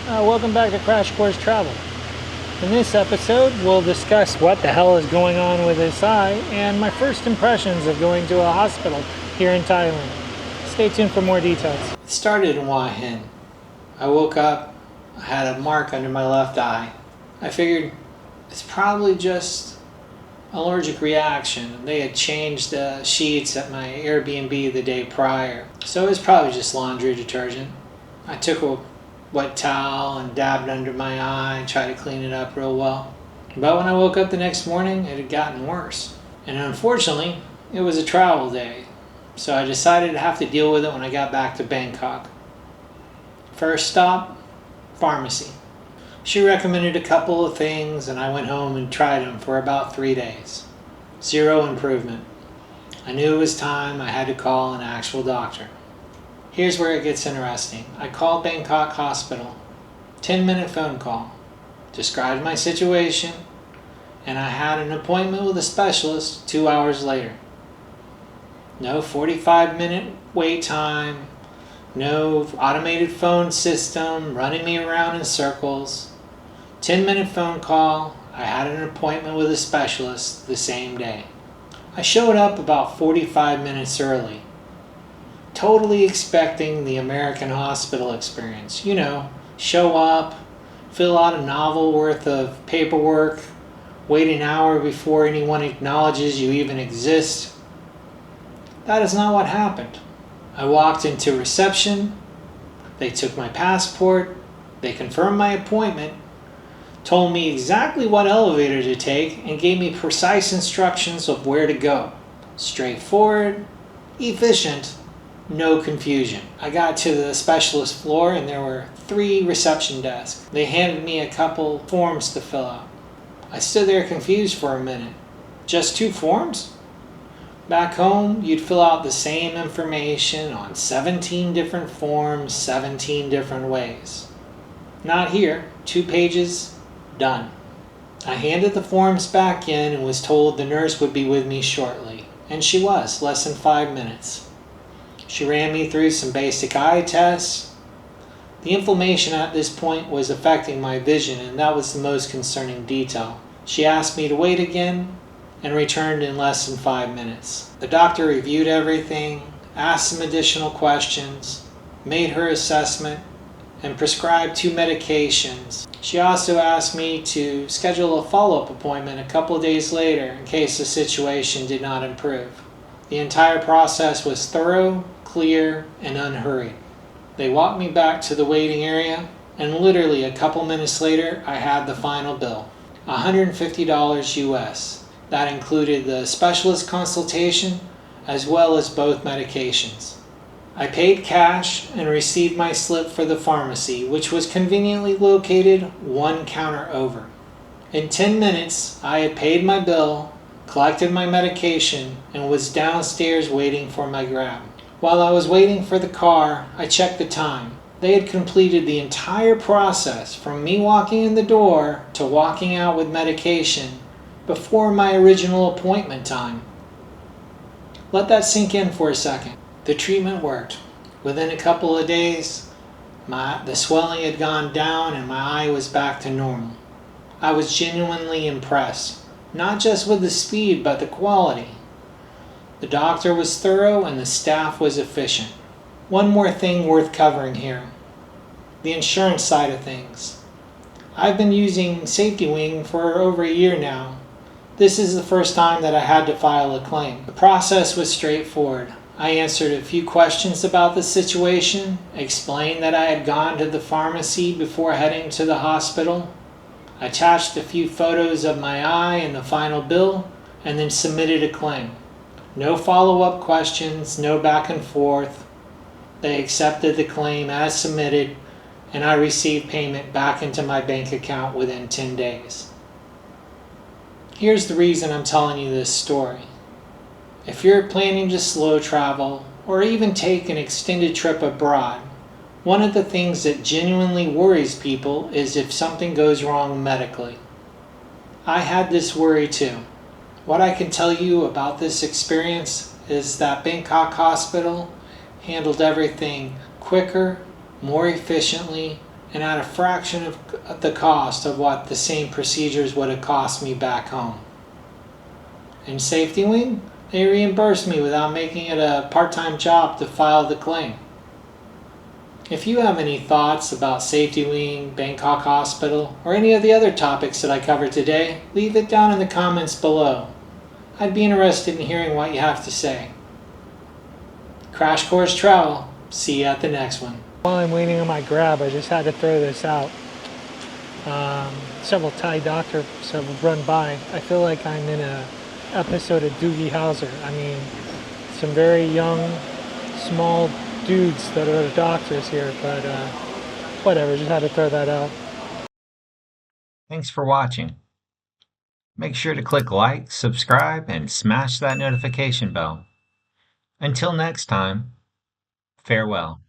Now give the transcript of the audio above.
Welcome back to Crash Course Travel. In this episode, we'll discuss what the hell is going on with this eye and my first impressions of going to a hospital here in Thailand. Stay tuned for more details. It started in Hua Hin. I woke up, I had a mark under my left eye. I figured it's probably just an allergic reaction. They had changed the sheets at my Airbnb the day prior, so it was probably just laundry detergent. I took a wet towel and dabbed under my eye and tried to clean it up real well. But when I woke up the next morning, it had gotten worse. And unfortunately, it was a travel day, so I decided to have to deal with it when I got back to Bangkok. First stop, pharmacy. She recommended a couple of things and I went home and tried them for about 3 days. Zero improvement. I knew it was time I had to call an actual doctor. Here's where it gets interesting. I called Bangkok Hospital, 10-minute phone call, described my situation, and I had an appointment with a specialist 2 hours later. No 45-minute wait time, no automated phone system running me around in circles. 10-minute phone call, I had an appointment with a specialist the same day. I showed up about 45 minutes early. Totally expecting the American hospital experience. You know, show up, fill out a novel worth of paperwork, wait an hour before anyone acknowledges you even exist. That is not what happened. I walked into reception, they took my passport, they confirmed my appointment, told me exactly what elevator to take, and gave me precise instructions of where to go. Straightforward, efficient, no confusion. I got to the specialist floor and there were 3 reception desks. They handed me a couple forms to fill out. I stood there confused for a minute. Just 2 forms? Back home, you'd fill out the same information on 17 different forms, 17 different ways. Not here. 2 pages, done. I handed the forms back in and was told the nurse would be with me shortly. And she was, less than 5 minutes. She ran me through some basic eye tests. The inflammation at this point was affecting my vision, and that was the most concerning detail. She asked me to wait again and returned in less than 5 minutes. The doctor reviewed everything, asked some additional questions, made her assessment, and prescribed 2 medications. She also asked me to schedule a follow-up appointment a couple of days later in case the situation did not improve. The entire process was thorough, clear, and unhurried. They walked me back to the waiting area, and literally a couple minutes later, I had the final bill. $150 US. That included the specialist consultation, as well as both medications. I paid cash and received my slip for the pharmacy, which was conveniently located 1 counter over. In 10 minutes, I had paid my bill, collected my medication, and was downstairs waiting for my grab. While I was waiting for the car, I checked the time. They had completed the entire process from me walking in the door to walking out with medication before my original appointment time. Let that sink in for a second. The treatment worked. Within a couple of days, the swelling had gone down and my eye was back to normal. I was genuinely impressed. Not just with the speed, but the quality. The doctor was thorough and the staff was efficient. One more thing worth covering here. The insurance side of things. I've been using Safety Wing for over a year now. This is the first time that I had to file a claim. The process was straightforward. I answered a few questions about the situation, explained that I had gone to the pharmacy before heading to the hospital, attached a few photos of my eye and the final bill, and then submitted a claim. No follow-up questions, no back and forth. They accepted the claim as submitted, and I received payment back into my bank account within 10 days. Here's the reason I'm telling you this story. If you're planning to slow travel, or even take an extended trip abroad, one of the things that genuinely worries people is if something goes wrong medically. I had this worry too. What I can tell you about this experience is that Bangkok Hospital handled everything quicker, more efficiently, and at a fraction of the cost of what the same procedures would have cost me back home. In Safety Wing, they reimbursed me without making it a part-time job to file the claim. If you have any thoughts about Safety Wing, Bangkok Hospital, or any of the other topics that I covered today, leave it down in the comments below. I'd be interested in hearing what you have to say. Crash Course Travel. See you at the next one. While I'm waiting on my grab, I just had to throw this out. Several Thai doctors have run by. I feel like I'm in a episode of Doogie Howser. I mean, some very young, small dudes that are doctors here, but whatever, just had to throw that out. Thanks for watching. Make sure to click like, subscribe, and smash that notification bell. Until next time, farewell.